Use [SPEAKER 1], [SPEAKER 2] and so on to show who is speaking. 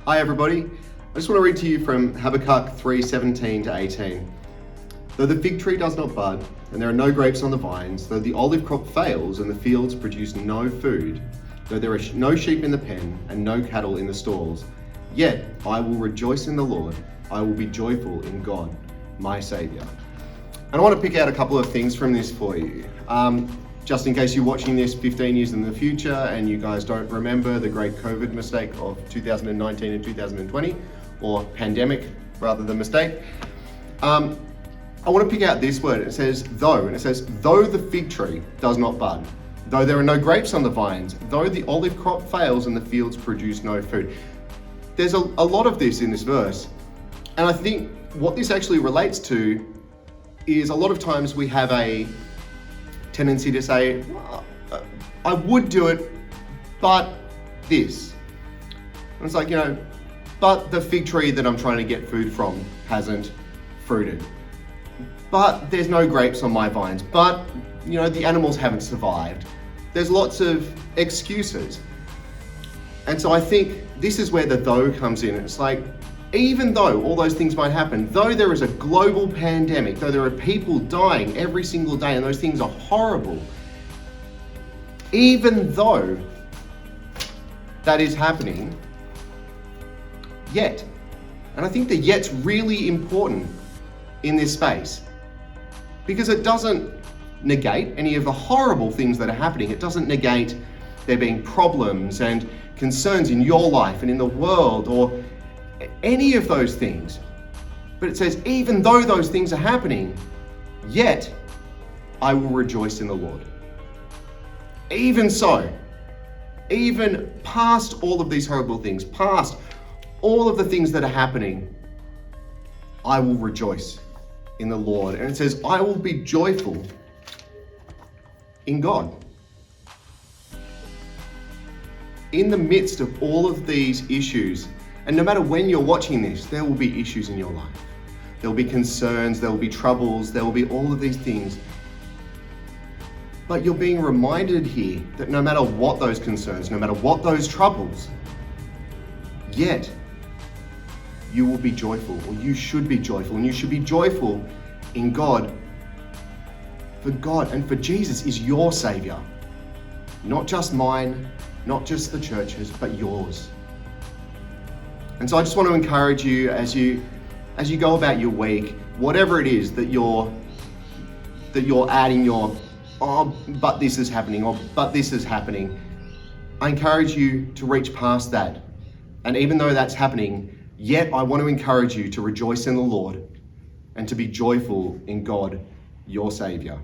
[SPEAKER 1] Hi everybody, I just want to read to you from Habakkuk 3:17 to 18. Though the fig tree does not bud, and there are no grapes on the vines, though the olive crop fails and the fields produce no food, though there are no sheep in the pen and no cattle in the stalls, yet I will rejoice in the Lord, I will be joyful in God, my Saviour. And I want to pick out a couple of things from this for you. Just in case you're watching this 15 years in the future and you guys don't remember the great COVID mistake of 2019 and 2020, or pandemic rather than mistake. I want to pick out this word. It says though, and it says, though the fig tree does not bud, though there are no grapes on the vines, though the olive crop fails and the fields produce no food. There's a lot of this in this verse. And I think what this actually relates to is a lot of times we have a tendency to say, well, I would do it, but this. And it's like, but the fig tree that I'm trying to get food from hasn't fruited. But there's no grapes on my vines. But, the animals haven't survived. There's lots of excuses. And so I think this is where the though comes in. It's like, even though all those things might happen, though there is a global pandemic, though there are people dying every single day and those things are horrible, even though that is happening, yet, and I think the yet's really important in this space, because it doesn't negate any of the horrible things that are happening. It doesn't negate there being problems and concerns in your life and in the world or any of those things. But it says, even though those things are happening, yet I will rejoice in the Lord. Even so, even past all of these horrible things, past all of the things that are happening, I will rejoice in the Lord. And it says, I will be joyful in God. In the midst of all of these issues, and no matter when you're watching this, there will be issues in your life. There will be concerns, there will be troubles, there will be all of these things. But you're being reminded here that no matter what those concerns, no matter what those troubles, yet you will be joyful, or you should be joyful, and you should be joyful in God. For God and for Jesus is your Saviour. Not just mine, not just the church's, but yours. And so I just want to encourage you as you go about your week, whatever it is that you're adding your, but this is happening, or but this is happening. I encourage you to reach past that. And even though that's happening, yet I want to encourage you to rejoice in the Lord and to be joyful in God, your Saviour.